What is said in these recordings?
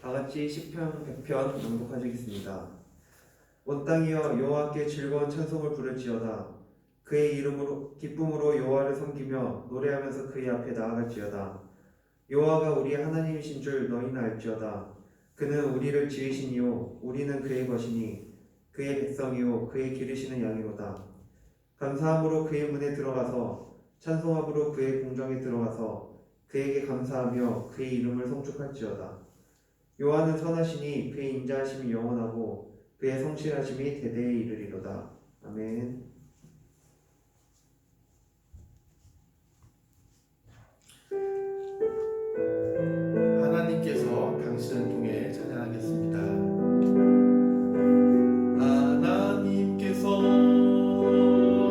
다 같이 시편 100편 낭독하시겠습니다. 온 땅이여 여호와께 즐거운 찬송을 부를지어다. 그의 이름으로 기쁨으로 여호와를 섬기며 노래하면서 그의 앞에 나아갈지어다. 여호와가 우리의 하나님이신 줄 너희는 알지어다. 그는 우리를 지으시니요 우리는 그의 것이니 그의 백성이요 그의 기르시는 양이로다. 감사함으로 그의 문에 들어가서 찬송함으로 그의 궁정에 들어가서 그에게 감사하며 그의 이름을 송축할지어다. 여호와는 선하시니 그의 인자하심이 영원하고 그의 성실하심이 대대에 이르리로다. 아멘. 하나님께서 당신을 통해 찬양하겠습니다. 하나님께서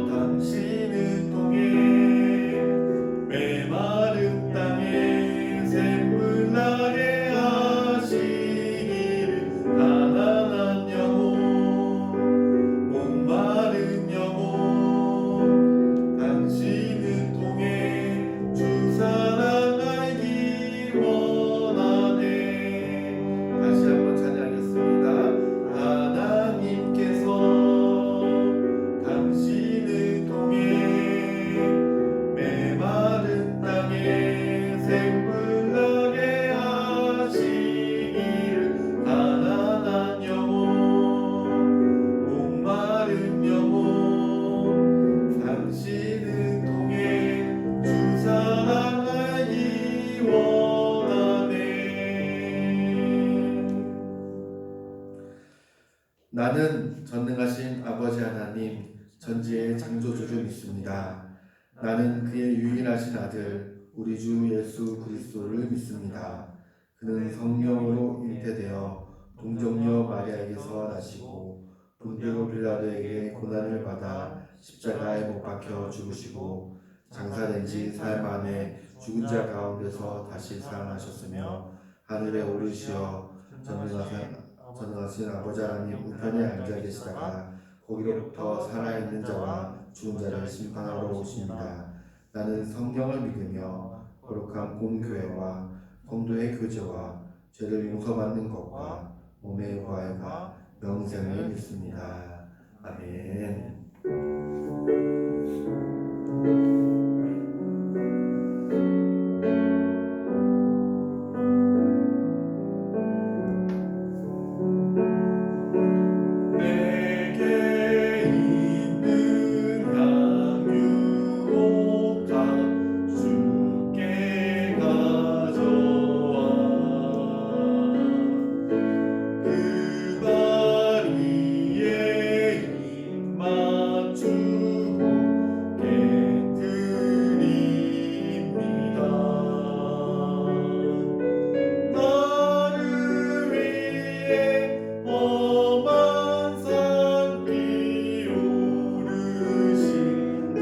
당신을 통해 메마른 땅에 샘물 나게 하시기를 가난한 영혼 목마른 영혼 당신을 통해 주 사랑 알기 원하네. 다시 한번 찬양하겠습니다. 하나님께서 당신을 통해 메마른 땅에 샘물 나게 하시기를 가난한 영혼 목마른 영혼 당신을 통해 주 사랑 알기 원하네. 나는 전능하신 아버지 하나님 전지의 창조주를 믿습니다. 나는 그의 유일하신 아들 우리 주 예수 그리스도를 믿습니다. 그는 성령으로 잉태되어 동정녀 마리아에게서 나시고 본디오 빌라도에게 고난을 받아 십자가에 못 박혀 죽으시고 장사된 지 사흘 만에 죽은 자 가운데서 다시 살아나셨으며 하늘에 오르시어 전능하신 아버지 하나님 우편에 앉아 계시다가 거기로부터 살아있는 자와 죽은 자를 심판하러 오십니다. 나는 성령을 믿으며 거룩한 공교회와 성도의 교제와 죄를 용서받는 것과 몸의 부활과 영생을 믿습니다. 아멘. 내게 있는 향유옥 주께 가져와 그 다리에 입 맞추고 깨뜨립니다. 나를 위해 험한 산 기오르신 그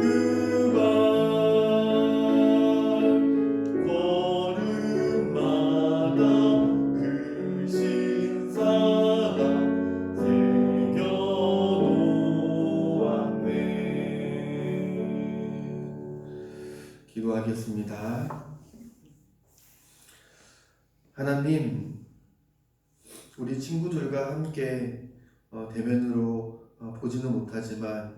발 걸음마다 그 신사가 새겨놓았네. 기도하겠습니다. 하나님, 우리 친구들과 함께 대면으로 보지는 못하지만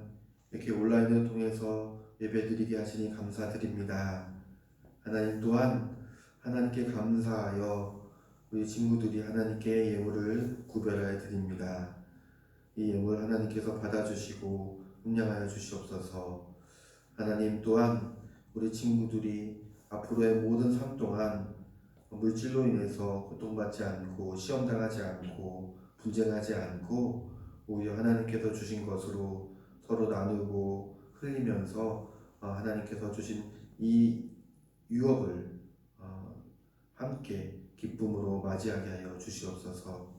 이렇게 온라인을 통해서 예배드리게 하시니 감사드립니다. 하나님 또한 하나님께 감사하여 우리 친구들이 하나님께 예물을 구별하여 드립니다. 이 예물 하나님께서 받아주시고 음량하여 주시옵소서. 하나님 또한 우리 친구들이 앞으로의 모든 삶 동안 물질로 인해서 고통받지 않고 시험당하지 않고 분쟁하지 않고 오히려 하나님께서 주신 것으로 서로 나누고 흘리면서 하나님께서 주신 이 유업을 함께 기쁨으로 맞이하게 하여 주시옵소서.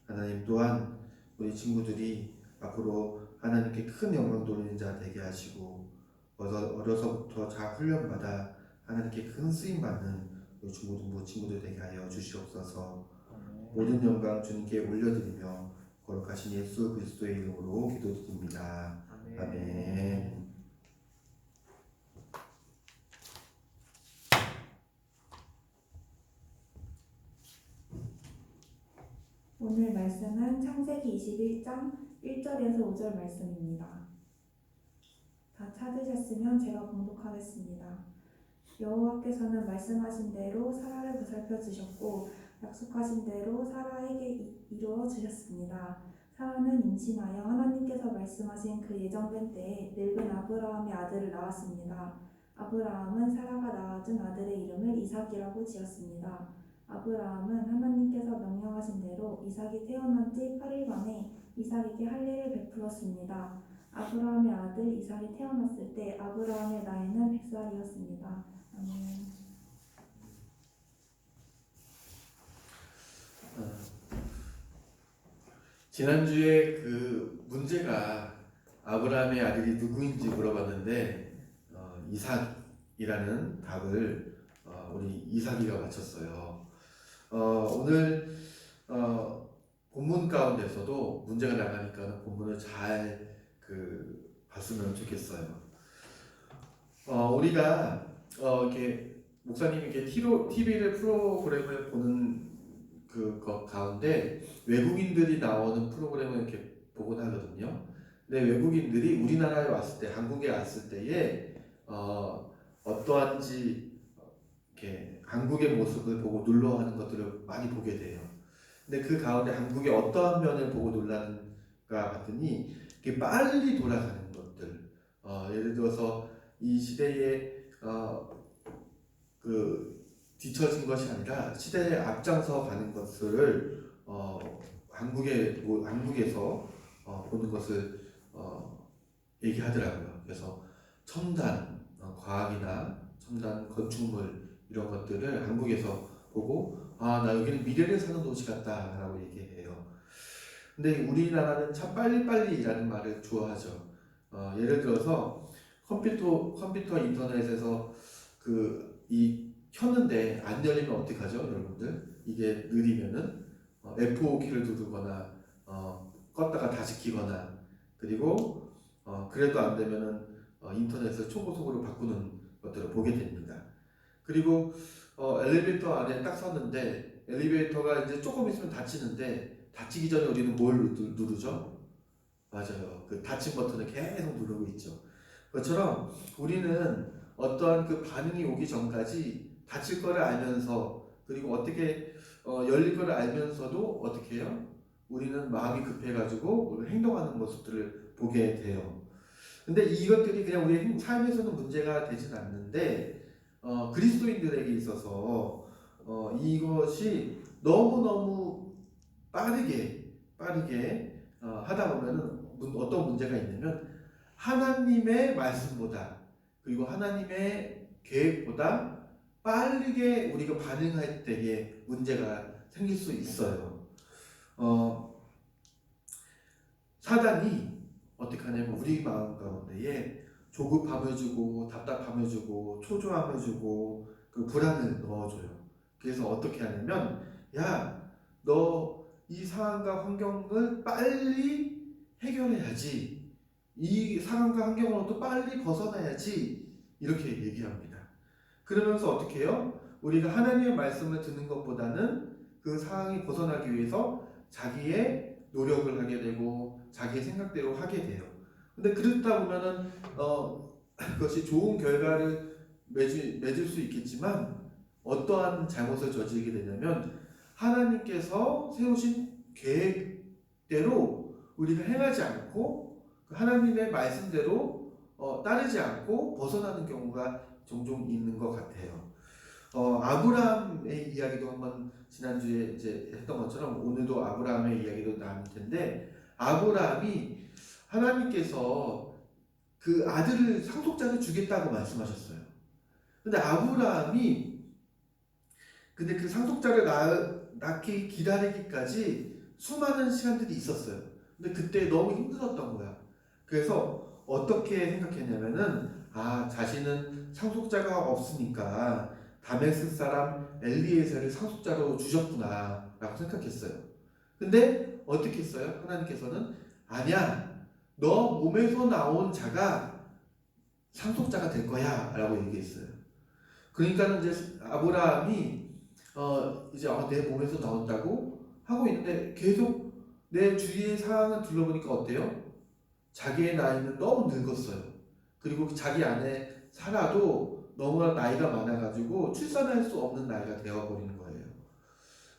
하나님 또한 우리 친구들이 앞으로 하나님께 큰 영광 돌리는 자 되게 하시고 어려서부터 자 훈련받아 하나님께 큰 쓰임받는 우리 중고등부 친구들 되게 하여 주시옵소서. 모든 영광 주님께 올려드리며 거룩하신 예수 그리스도의 이름으로 기도드립니다. 아멘. 오늘 말씀은 창세기 21장 1절에서 5절 말씀입니다. 다 찾으셨으면 제가 봉독하겠습니다. 여호와께서는 말씀하신 대로 사라를 보살펴 주셨고 약속하신 대로 사라에게 이루어 주셨습니다. 사라는 임신하여 하나님께서 말씀하신 그 예정된 때에 늙은 아브라함의 아들을 낳았습니다. 아브라함은 사라가 낳아준 아들의 이름을 이삭이라고 지었습니다. 아브라함은 하나님께서 명령하신 대로 이삭이 태어난 지 8일 만에 이삭에게 할례를 베풀었습니다. 아브라함의 아들 이삭이 태어났을 때 아브라함의 나이는 100살이었습니다. 아멘. 지난주에 그 문제가 아브라함의 아들이 누구인지 물어봤는데 이삭이라는 답을 우리 이삭이가 맞췄어요. 오늘 본문 가운데서도 문제가 나가니까 본문을 잘 봤으면 좋겠어요. 우리가 이렇게 목사님이 이렇게 TV를 프로그램을 보는 것 가운데 외국인들이 나오는 프로그램을 이렇게 보곤 하거든요. 근데 외국인들이 우리나라에 왔을 때, 한국에 왔을 때에 어떠한지 이렇게 한국의 모습을 보고 놀라하는 것들을 많이 보게 돼요. 근데 그 가운데 한국의 어떠한 면을 보고 놀라는가 봤더니 이렇게 빨리 돌아가는 것들. 예를 들어서 이 시대에 뒤처진 것이 아니라 시대에 앞장서 가는 것을 한국에서 보는 것을 얘기하더라고요. 그래서 첨단 과학이나 첨단 건축물 이런 것들을 한국에서 보고 나 여기는 미래를 사는 도시 같다라고 얘기해요. 근데 우리나라는 참 빨리빨리라는 말을 좋아하죠. 예를 들어서 컴퓨터 인터넷에서 이 켰는데 안 열리면 어떡하죠, 여러분들? 이게 느리면은 F5키를 누르거나 껐다가 다시 키거나 그리고 그래도 안 되면은 인터넷을 초고속으로 바꾸는 것들을 보게 됩니다. 그리고 엘리베이터 안에 딱 섰는데 엘리베이터가 이제 조금 있으면 닫히는데 닫히기 전에 우리는 뭘 누르죠? 맞아요. 그 닫힌 버튼을 계속 누르고 있죠. 그것처럼 우리는 어떠한 그 반응이 오기 전까지 닫힐 거를 알면서 그리고 어떻게 열릴 거를 알면서도 어떻게 해요? 우리는 마음이 급해가지고 행동하는 모습들을 보게 돼요. 근데 이것들이 그냥 우리 삶에서는 문제가 되진 않는데 그리스도인들에게 있어서 이것이 너무너무 빠르게 하다 보면은 어떤 문제가 있냐면 하나님의 말씀보다 그리고 하나님의 계획보다 빠르게 우리가 반응할 때에 문제가 생길 수 있어요. 사단이 어떻게 하냐면 우리 마음 가운데에 조급함을 주고 답답함을 주고 초조함을 주고 그 불안을 넣어줘요. 그래서 어떻게 하냐면 야, 너 이 상황과 환경을 빨리 해결해야지. 이 상황과 환경으로부터 빨리 벗어나야지. 이렇게 얘기합니다. 그러면서 어떻게 해요? 우리가 하나님의 말씀을 듣는 것보다는 그 상황이 벗어나기 위해서 자기의 노력을 하게 되고 자기의 생각대로 하게 돼요. 근데 그렇다 보면은 그것이 좋은 결과를 맺을 수 있겠지만 어떠한 잘못을 저지르게 되냐면 하나님께서 세우신 계획대로 우리가 행하지 않고 하나님의 말씀대로 따르지 않고 벗어나는 경우가 종종 있는 것 같아요. 아브라함의 이야기도 한번 지난주에 이제 했던 것처럼 오늘도 아브라함의 이야기도 나올 텐데 아브라함이 하나님께서 그 아들을 상속자를 주겠다고 말씀하셨어요. 근데 아브라함이 그 상속자를 낳기 기다리기까지 수많은 시간들이 있었어요. 근데 그때 너무 힘들었던 거야. 그래서 어떻게 생각했냐면은 자신은 상속자가 없으니까 다메섹 사람 엘리에셀을 상속자로 주셨구나 라고 생각했어요. 근데 어떻게 했어요? 하나님께서는 아니야, 너 몸에서 나온 자가 상속자가 될 거야 라고 얘기했어요. 그러니까 이제 아브라함이 이제 내 몸에서 나온다고 하고 있는데 계속 내 주위의 상황을 둘러보니까 어때요? 자기의 나이는 너무 늙었어요. 그리고 자기 안에 살아도 너무나 나이가 많아가지고 출산할 수 없는 나이가 되어버리는 거예요.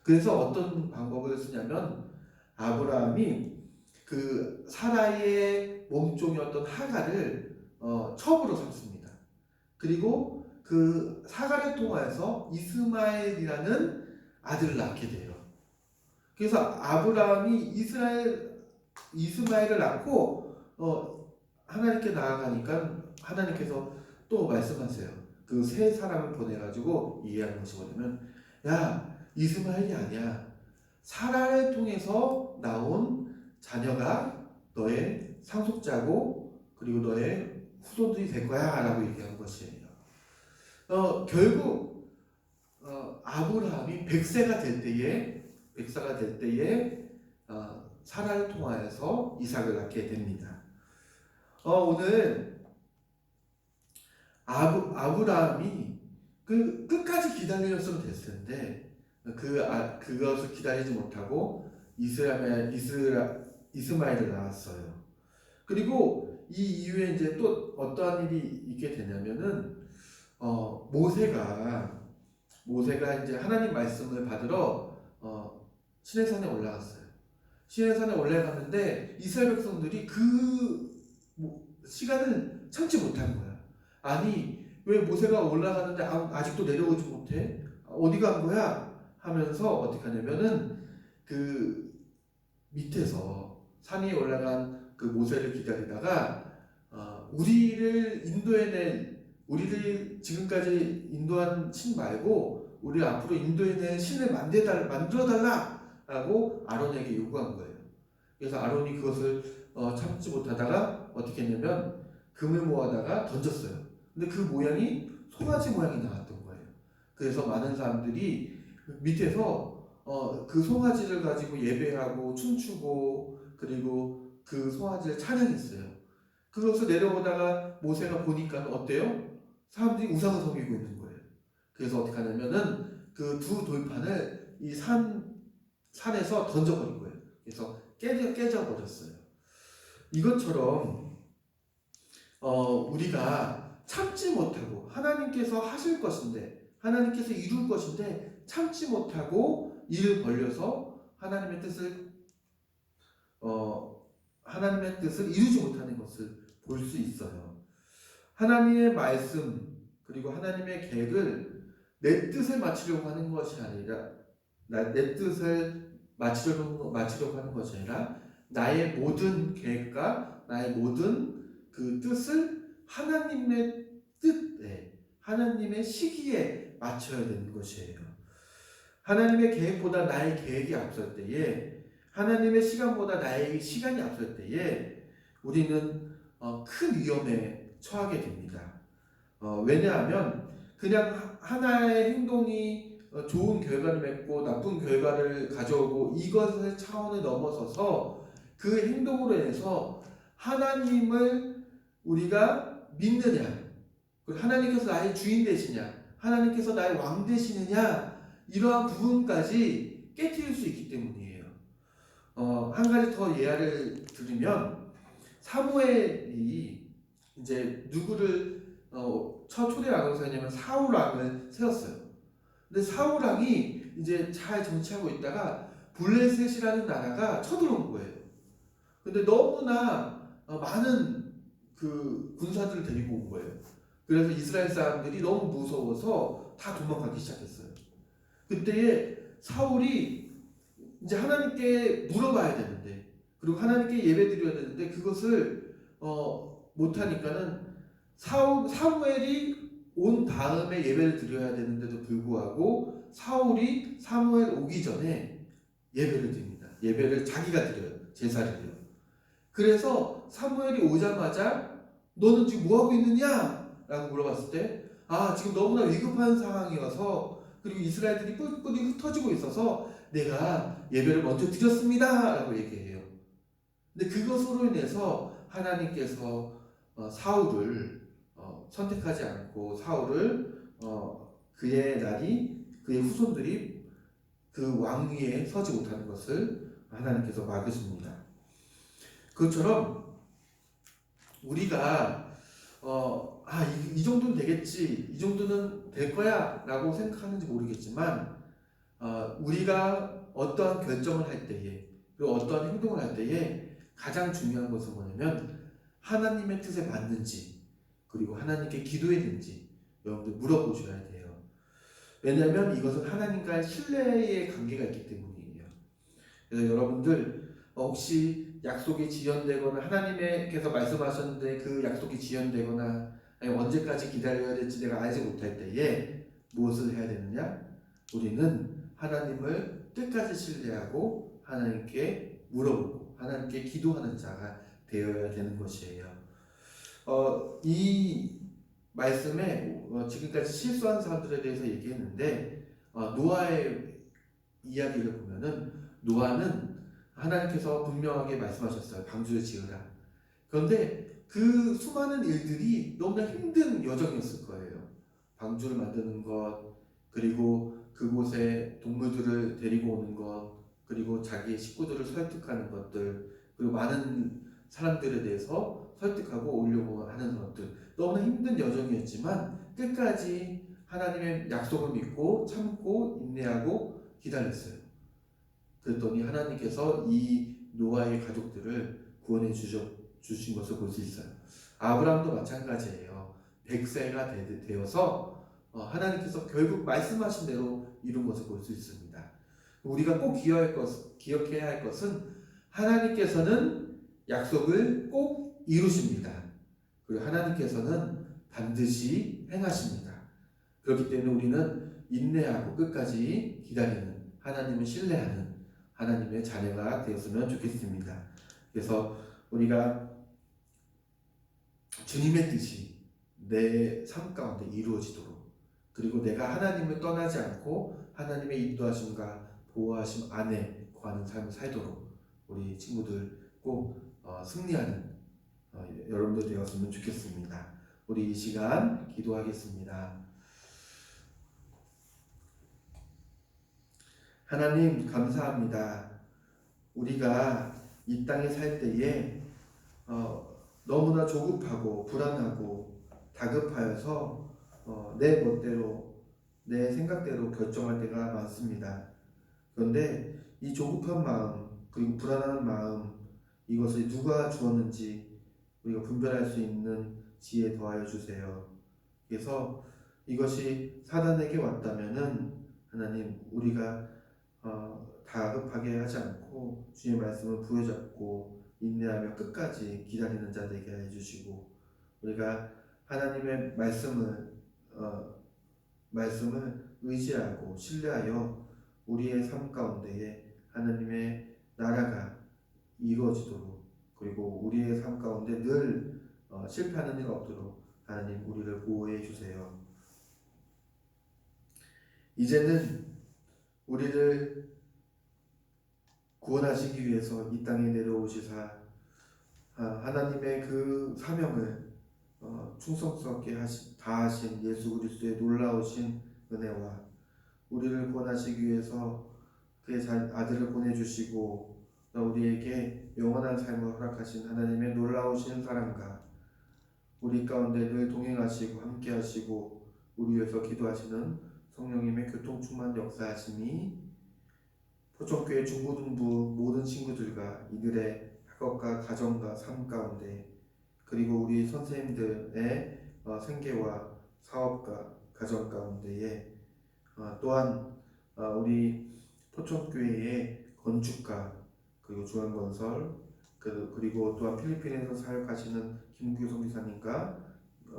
그래서 어떤 방법을 쓰냐면 아브라함이 그 사라의 몸종이었던 하갈을 첩으로 삼습니다. 그리고 그 하갈을 통해서 이스마엘이라는 아들을 낳게 돼요. 그래서 아브라함이 이스마엘을 낳고 하나님께 나아가니까 하나님께서 또 말씀하세요. 그 세 사람을 보내가지고 이해하는 것이 뭐냐면, 야, 이스마엘이 아니야. 사라를 통해서 나온 자녀가 너의 상속자고 그리고 너의 후손들이 될 거야 라고 얘기한 것이에요. 결국 아브라함이 100세가 될 때에 사라를 통하여서 이삭을 낳게 됩니다. 오늘 아브라함이 그 끝까지 기다렸으면 됐을 텐데 그것을 기다리지 못하고 이스마엘을 낳았어요. 그리고 이 이후에 이제 또 어떠한 일이 있게 되냐면은 모세가 이제 하나님 말씀을 받으러 시내산에 올라갔어요. 시내산에 올라갔는데 이스라엘 백성들이 그 시간을 참지 못한 거야. 아니 왜 모세가 올라가는데 아직도 내려오지 못해? 어디 간 거야? 하면서 어떻게 하냐면은 그 밑에서 산 위에 올라간 그 모세를 기다리다가 우리를 지금까지 인도한 신 말고 우리 앞으로 인도해낸 신을 만들어달라라고 아론에게 요구한 거예요. 그래서 아론이 그것을 참지 못하다가 어떻게 했냐면 금을 모아다가 던졌어요. 근데 그 모양이 송아지 모양이 나왔던 거예요. 그래서 많은 사람들이 밑에서 그 송아지를 가지고 예배하고 춤추고 그리고 그 송아지를 찬양했어요. 그것을 내려오다가 모세가 보니까 어때요? 사람들이 우상을 섬기고 있는 거예요. 그래서 어떻게 하냐면은 그 두 돌판을 이 산에서 던져버린 거예요. 그래서 깨져버렸어요. 이것처럼 우리가 참지 못하고 하나님께서 하실 것인데 하나님께서 이룰 것인데 참지 못하고 일을 벌려서 하나님의 뜻을 이루지 못하는 것을 볼 수 있어요. 하나님의 말씀 그리고 하나님의 계획을 내 뜻을 맞추려고 하는 것이 아니라 내 뜻을 맞추려고 하는 것이 아니라 나의 모든 계획과 나의 모든 그 뜻을 하나님의 뜻에 하나님의 시기에 맞춰야 되는 것이에요. 하나님의 계획보다 나의 계획이 앞설 때에 하나님의 시간보다 나의 시간이 앞설 때에 우리는 큰 위험에 처하게 됩니다. 왜냐하면 그냥 하나의 행동이 좋은 결과를 맺고 나쁜 결과를 가져오고 이것의 차원을 넘어서서 그 행동으로 인해서 하나님을 우리가 믿느냐 그리고 하나님께서 나의 주인 되시냐 하나님께서 나의 왕 되시느냐 이러한 부분까지 깨트릴 수 있기 때문이에요. 한 가지 더 예화를 드리면 사무엘이 이제 누구를 첫 초대 왕으로 세웠냐면 사울 왕을 세웠어요. 근데 사울 왕이 이제 잘 정치하고 있다가 블레셋이라는 나라가 쳐들어온 거예요. 근데 너무나 많은 그 군사들을 데리고 온 거예요. 그래서 이스라엘 사람들이 너무 무서워서 다 도망가기 시작했어요. 그때에 사울이 이제 하나님께 물어봐야 되는데 그리고 하나님께 예배 드려야 되는데 그것을 못하니까는 사무엘이 온 다음에 예배를 드려야 되는데도 불구하고 사울이 사무엘 오기 전에 예배를 드립니다. 예배를 자기가 드려요. 제사를요. 그래서 사무엘이 오자마자 너는 지금 뭐하고 있느냐? 라고 물어봤을 때 지금 너무나 위급한 상황이어서 그리고 이스라엘들이 뿔뿔이 흩어지고 있어서 내가 예배를 먼저 드렸습니다 라고 얘기해요. 근데 그것으로 인해서 하나님께서 사울을 선택하지 않고 사울을 그의 후손들이 그 왕 위에 서지 못하는 것을 하나님께서 막으십니다. 그것처럼 우리가 이 정도는 되겠지, 이 정도는 될 거야 라고 생각하는지 모르겠지만 우리가 어떠한 결정을 할 때에 그리고 어떠한 행동을 할 때에 가장 중요한 것은 뭐냐면 하나님의 뜻에 맞는지 그리고 하나님께 기도했는지 여러분들 물어보셔야 돼요. 왜냐하면 이것은 하나님과의 신뢰의 관계가 있기 때문이에요. 그래서 여러분들 혹시 약속이 지연되거나 하나님께서 말씀하셨는데 그 약속이 지연되거나 아니면 언제까지 기다려야 될지 내가 알지 못할 때에 무엇을 해야 되느냐? 우리는 하나님을 끝까지 신뢰하고 하나님께 물어보고 하나님께 기도하는 자가 되어야 되는 것이에요. 이 말씀에 지금까지 실수한 사람들에 대해서 얘기했는데 노아의 이야기를 보면은 노아는 하나님께서 분명하게 말씀하셨어요. 방주를 지으라. 그런데 그 수많은 일들이 너무나 힘든 여정이었을 거예요. 방주를 만드는 것, 그리고 그곳에 동물들을 데리고 오는 것, 그리고 자기의 식구들을 설득하는 것들, 그리고 많은 사람들에 대해서 설득하고 오려고 하는 것들. 너무나 힘든 여정이었지만 끝까지 하나님의 약속을 믿고 참고 인내하고 기다렸어요. 그랬더니 하나님께서 이 노아의 가족들을 구원해 주신 것을 볼 수 있어요. 아브라함도 마찬가지예요. 100세가 되어서 하나님께서 결국 말씀하신 대로 이룬 것을 볼 수 있습니다. 우리가 꼭 기억해야 할 것은 하나님께서는 약속을 꼭 이루십니다. 그리고 하나님께서는 반드시 행하십니다. 그렇기 때문에 우리는 인내하고 끝까지 기다리는 하나님을 신뢰하는 하나님의 자녀가 되었으면 좋겠습니다. 그래서 우리가 주님의 뜻이 내 삶 가운데 이루어지도록 그리고 내가 하나님을 떠나지 않고 하나님의 인도하심과 보호하심 안에 거하는 삶을 살도록 우리 친구들 꼭 승리하는 여러분들 되었으면 좋겠습니다. 우리 이 시간 기도하겠습니다. 하나님 감사합니다. 우리가 이 땅에 살 때에 너무나 조급하고 불안하고 다급하여서 내 멋대로 내 생각대로 결정할 때가 많습니다. 그런데 이 조급한 마음 그리고 불안한 마음 이것을 누가 주었는지 우리가 분별할 수 있는 지혜 더하여 주세요. 그래서 이것이 사단에게 왔다면은 하나님 우리가 다급하게 하지 않고 주의 말씀을 부여잡고 인내하며 끝까지 기다리는 자 되게 해주시고 우리가 하나님의 말씀을 의지하고 신뢰하여 우리의 삶 가운데에 하나님의 나라가 이루어지도록 그리고 우리의 삶 가운데 늘 실패하는 일 없도록 하나님 우리를 보호해 주세요. 이제는 우리를 구원하시기 위해서 이 땅에 내려오시사 하나님의 그 사명을 충성스럽게 다하신 예수 그리스도의 놀라우신 은혜와 우리를 구원하시기 위해서 그의 아들을 보내주시고 우리에게 영원한 삶을 허락하신 하나님의 놀라우신 사랑과 우리 가운데 늘 동행하시고 함께하시고 우리 위해서 기도하시는 성령님의 교통충만 역사하심이 포천교회 중고등부 모든 친구들과 이들의 학업과 가정과 삶 가운데 그리고 우리 선생님들의 생계와 사업과 가정 가운데에 또한 우리 포천교회의 건축가 그리고 중앙건설 그리고 또한 필리핀에서 사역하시는 김규 선교사님과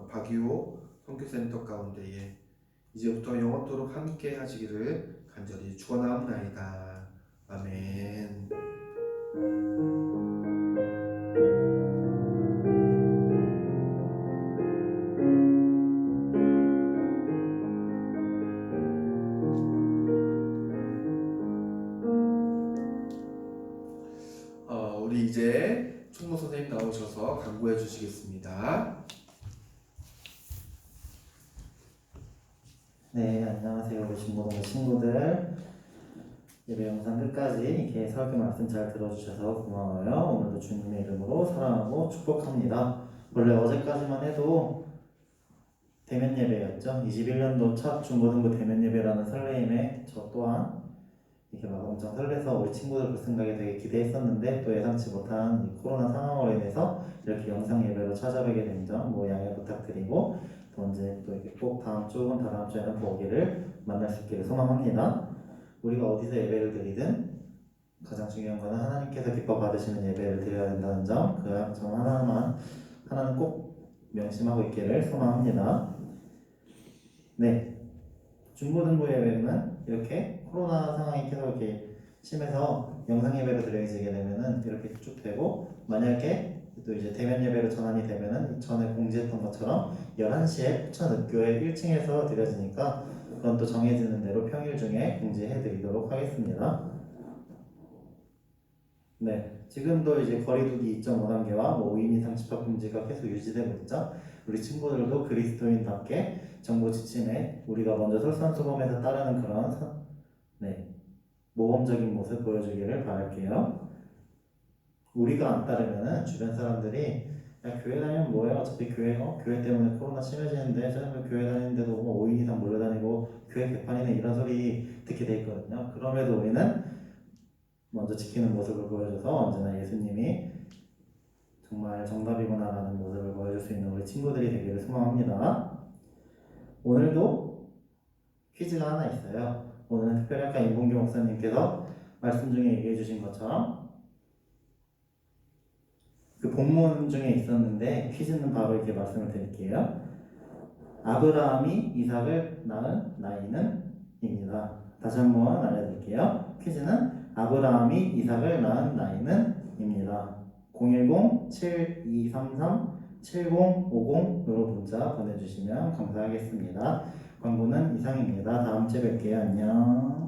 박유호 선교센터 가운데에 이제부터 영원토록 함께 하시기를 간절히 축원하옵나이다. 아멘. 우리 이제 총무 선생님 나오셔서 강구해 주시겠습니다. 네, 안녕하세요. 우리 중고등부 친구들. 예배 영상 끝까지 이렇게 설교 말씀 잘 들어주셔서 고마워요. 오늘도 주님의 이름으로 사랑하고 축복합니다. 원래 어제까지만 해도 대면 예배였죠. 21년도 첫 중고등부 대면 예배라는 설레임에 저 또한 이렇게 막 엄청 설레서 우리 친구들 볼 생각에 되게 기대했었는데 또 예상치 못한 이 코로나 상황으로 인해서 이렇게 영상 예배로 찾아뵈게 된 점 양해 부탁드리고 또 언제 또 이렇게 꼭 다음 주 혹은 다다음 주에는 보기를 만날 수 있기를 소망합니다. 우리가 어디서 예배를 드리든 가장 중요한 것은 하나님께서 기뻐 받으시는 예배를 드려야 된다는 점, 그 점 하나는 꼭 명심하고 있기를 소망합니다. 네, 중고등부 예배는 이렇게 코로나 상황이 계속 이렇게 심해서 영상 예배로 드려지게 되면은 이렇게 쭉 되고, 만약에 또 이제 대면 예배로 전환이 되면은 전에 공지했던 것처럼 11시에 포천읍교회 1층에서 드려지니까 그건 또 정해지는 대로 평일 중에 공지해 드리도록 하겠습니다. 네, 지금도 이제 거리두기 2.5단계와 5인 이상 집합 금지가 계속 유지되고 있죠. 우리 친구들도 그리스도인답게 정부 지침에 우리가 먼저 솔선수범해서 따르는 그런 모범적인 모습 보여주기를 바랄게요. 우리가 안 따르면은 주변 사람들이 야, 교회 다니면 뭐해? 어차피 교회 때문에 코로나 심해지는데 저는 교회 다니는데도 5인 이상 몰려다니고 교회 개판이네 이런 소리 듣게 돼 있거든요. 그럼에도 우리는 먼저 지키는 모습을 보여줘서 언제나 예수님이 정말 정답이구나라는 모습을 보여줄 수 있는 우리 친구들이 되기를 소망합니다. 오늘도 퀴즈가 하나 있어요. 오늘은 특별히 아까 임봉규 목사님께서 말씀 중에 얘기해 주신 것처럼 그 본문 중에 있었는데 퀴즈는 바로 이렇게 말씀을 드릴게요. 아브라함이 이삭을 낳은 나이는 입니다. 다시 한번 알려드릴게요. 퀴즈는 아브라함이 이삭을 낳은 나이는 입니다. 010-7233-7050으로 문자 보내주시면 감사하겠습니다. 광고는 이상입니다. 다음 주에 뵐게요. 안녕.